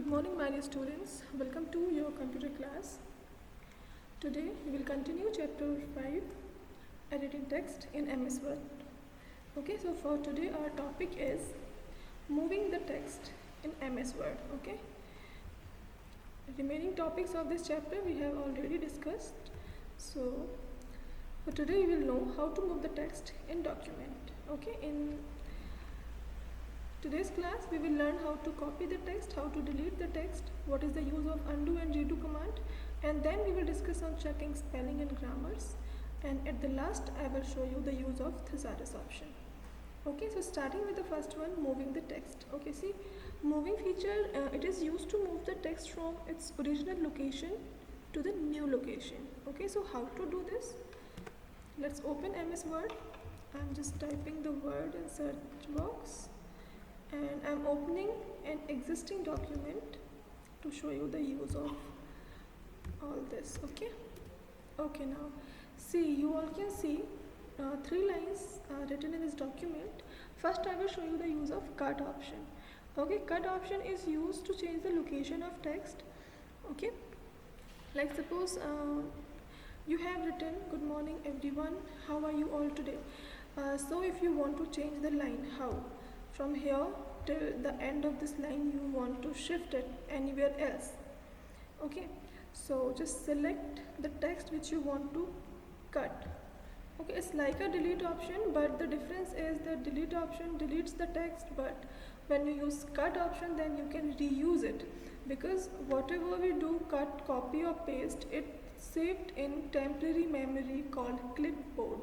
Good morning, my dear students. Welcome to your computer class. Today we will continue chapter 5, editing text in MS Word. Okay, so for today our topic is moving the text in MS Word. Okay, remaining topics of this chapter we have already discussed. So for today we will know how to move the text in document. Okay, in today's class we will learn how to copy the text, how to delete the text, what is the use of undo and redo command, and then we will discuss on checking spelling and grammars, and at the last I will show you the use of thesaurus option. Okay, so starting with the first one, moving the text. Okay, see, moving feature, it is used to move the text from its original location to the new location. Okay, so how to do this? Let's open MS Word. I'm just typing the word in search box and I'm opening an existing document to show you the use of all this. Okay, now see, you all can see 3 lines written in this document. First I will show you the use of cut option. Okay, cut option is used to change the location of text. Okay, like suppose you have written good morning everyone, how are you all today? So if you want to change the line, how? From here till the end of this line you want to shift it anywhere else. Okay, so just select the text which you want to cut. Okay, it's like a delete option, but the difference is that delete option deletes the text, but when you use cut option then you can reuse it, because whatever we do, cut, copy or paste, it's saved in temporary memory called clipboard.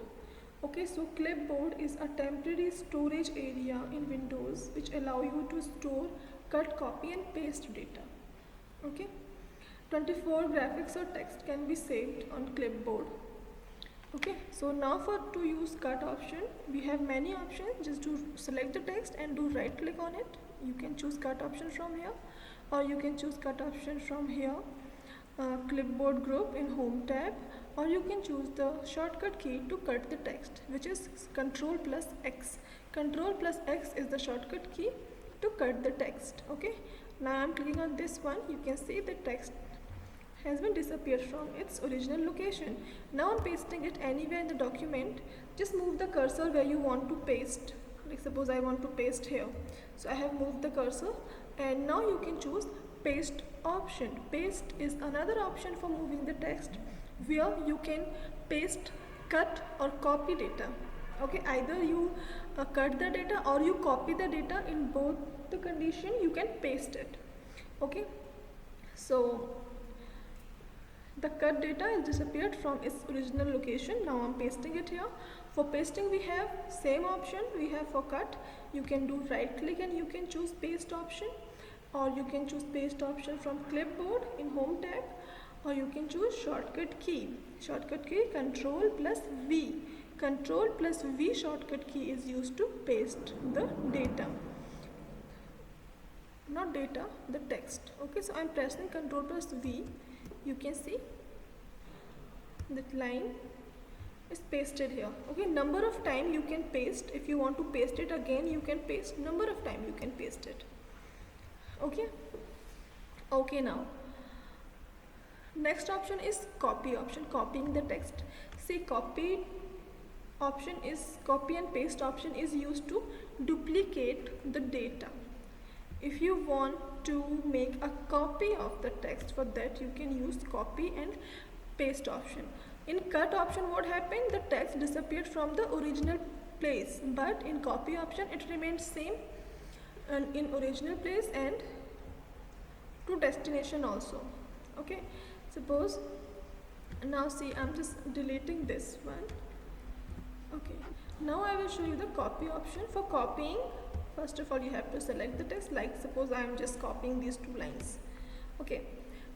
Okay, so clipboard is a temporary storage area in Windows which allow you to store, cut, copy and paste data. Okay, 24 graphics or text can be saved on clipboard. Okay, so now for to use cut option, we have many options. Just to select the text and do right click on it. You can choose cut option from here, or you can choose cut option from here, clipboard group in home tab, or you can choose the shortcut key to cut the text, which is Ctrl plus X. Ctrl plus X is the shortcut key to cut the text. Okay, now I am clicking on this one. You can see the text has been disappeared from its original location. Now I'm pasting it anywhere in the document. Just move the cursor where you want to paste. Like suppose I want to paste here, so I have moved the cursor, and now you can choose paste option. Paste is another option for moving the text, where you can paste, cut or copy data. Okay, either you cut the data or you copy the data. In both the condition you can paste it. Okay, so the cut data is disappeared from its original location. Now I'm pasting it here. For pasting we have same option we have for cut. You can do right click and you can choose paste option, or you can choose paste option from clipboard in home tab, or you can choose shortcut key. Shortcut key Control plus V. Control plus V shortcut key is used to paste the data. Not data, the text. Okay, so I'm pressing Control plus V. You can see that line is pasted here. Okay, number of time you can paste. If you want to paste it again, you can paste. Number of time you can paste it. Okay, now next option is copy option, copying the text. See, copy option is copy and paste option is used to duplicate the data. If you want to make a copy of the text, for that you can use copy and paste option. In cut option what happened, the text disappeared from the original place, but in copy option it remains same and in original place and to destination also. Okay, suppose now see, I'm just deleting this one. Okay, now I will show you the copy option. For copying, first of all you have to select the text. Like suppose I am just copying these 2 lines. Okay,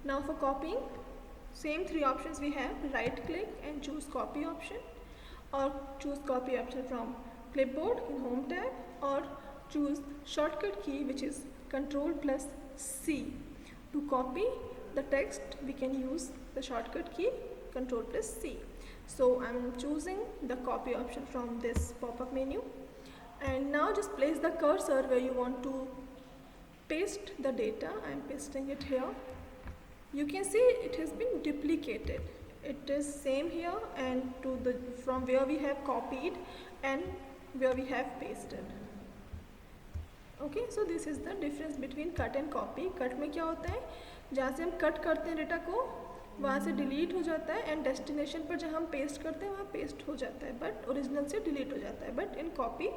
now for copying, same 3 options we have. Right click and choose copy option, or choose copy option from clipboard in home tab, or choose shortcut key which is Control plus C. To copy the text we can use the shortcut key Control plus C. So I'm choosing the copy option from this pop-up menu, and now just place the cursor where you want to paste the data. I am pasting it here. You can see it has been duplicated. It is same here and to the from where we have copied and where we have pasted. Okay, so this is the difference between cut and copy. Cut में क्या होता है, जहाँ से हम cut करते हैं data को वहाँ से डिलीट हो जाता है, एंड डेस्टिनेशन पर जहाँ हम पेस्ट करते हैं वहाँ पेस्ट हो जाता है, बट ओरिजिनल से डिलीट हो जाता है. But in copy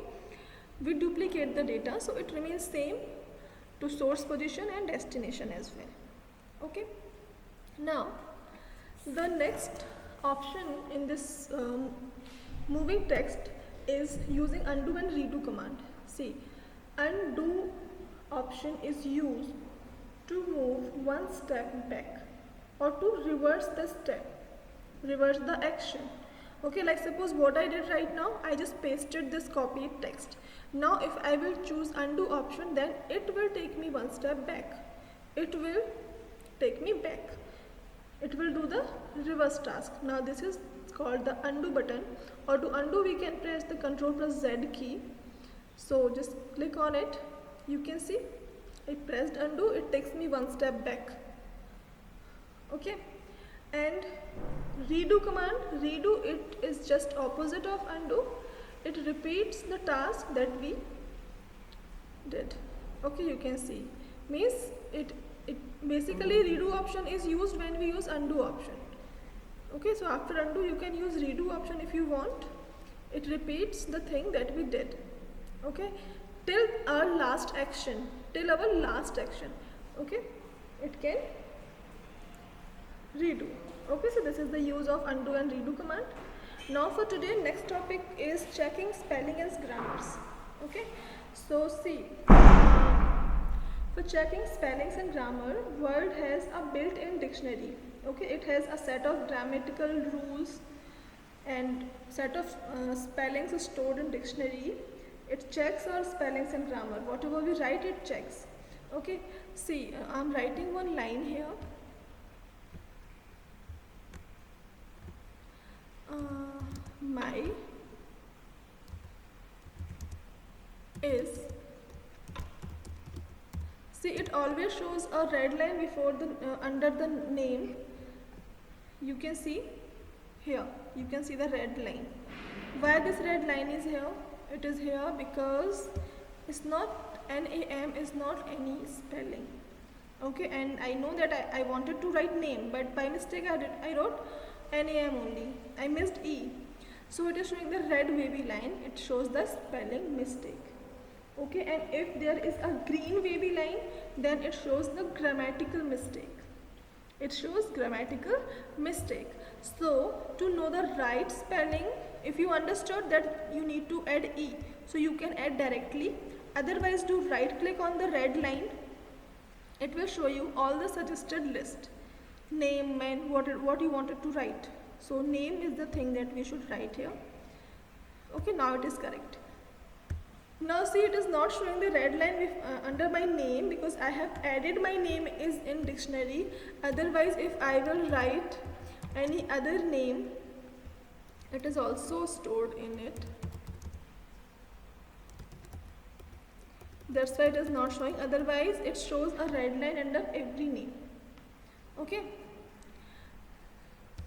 we duplicate the data, so it remains same to source position and destination as well. Okay, now the next option in this moving text is using undo and redo command. See, undo option is used to move one step back or to reverse the step, reverse the action. Okay, like suppose what I did right now, I just pasted this copied text. Now if I will choose undo option, then it will take me one step back. It will take me back. It will do the reverse task. Now this is called the undo button, or to undo we can press the Ctrl plus Z key. So just click on it. You can see I pressed undo, it takes me one step back. Okay, and redo command, redo, it is just opposite of undo. It repeats the task that we did. Okay, you can see, means it basically redo option is used when we use undo option. Okay, so after undo you can use redo option if you want. It repeats the thing that we did. Okay, till our last action, till our last action. Okay, it can redo. Okay, so this is the use of undo and redo command. Now for today, next topic is checking spelling and grammars. Okay, so see, for checking spellings and grammar, Word has a built-in dictionary. Okay, it has a set of grammatical rules and set of spellings stored in dictionary. It checks our spellings and grammar. Whatever we write, it checks. Okay, see, I'm writing one line here. My is, see, it always shows a red line before the under the name. You can see here, you can see the red line. Why this red line is here? It is here because it's not NAM, is not any spelling. Okay, and I know that I wanted to write name, but by mistake I wrote NAM only. I missed E. So it is showing the red wavy line. It shows the spelling mistake. Okay, and if there is a green wavy line, then it shows the grammatical mistake. It shows grammatical mistake. So to know the right spelling, if you understood that you need to add E, so you can add directly. Otherwise, do right click on the red line. It will show you all the suggested list. Name and what you wanted to write. So name is the thing that we should write here. Okay, now it is correct. Now see, it is not showing the red line with, under my name, because I have added my name is in dictionary. Otherwise, if I will write any other name, it is also stored in it. That's why it is not showing. Otherwise, it shows a red line under every name. Okay,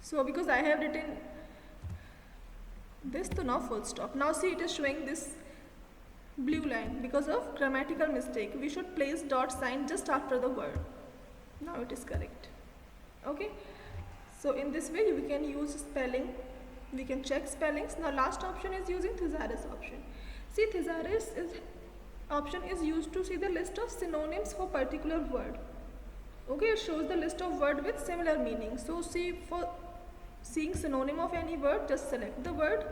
so because I have written this, to now full stop. Now see, it is showing this blue line because of grammatical mistake. We should place dot sign just after the word. Now it is correct. Okay, so in this way we can use spelling, we can check spellings. Now last option is using thesaurus option. See, thesaurus option is used to see the list of synonyms for particular word. Okay, it shows the list of word with similar meaning. So see, for seeing synonym of any word, just select the word,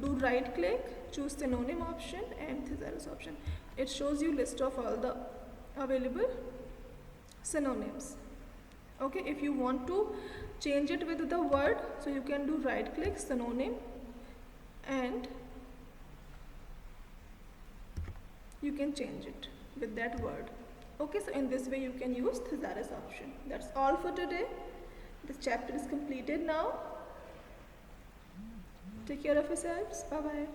do right click, choose synonym option and thesaurus option. It shows you list of all the available synonyms. Okay, if you want to change it with the word, so you can do right click, synonym, and you can change it with that word. Okay, so in this way you can use thesaurus option. That's all for today. This chapter is completed now. Take care of yourselves. Bye bye.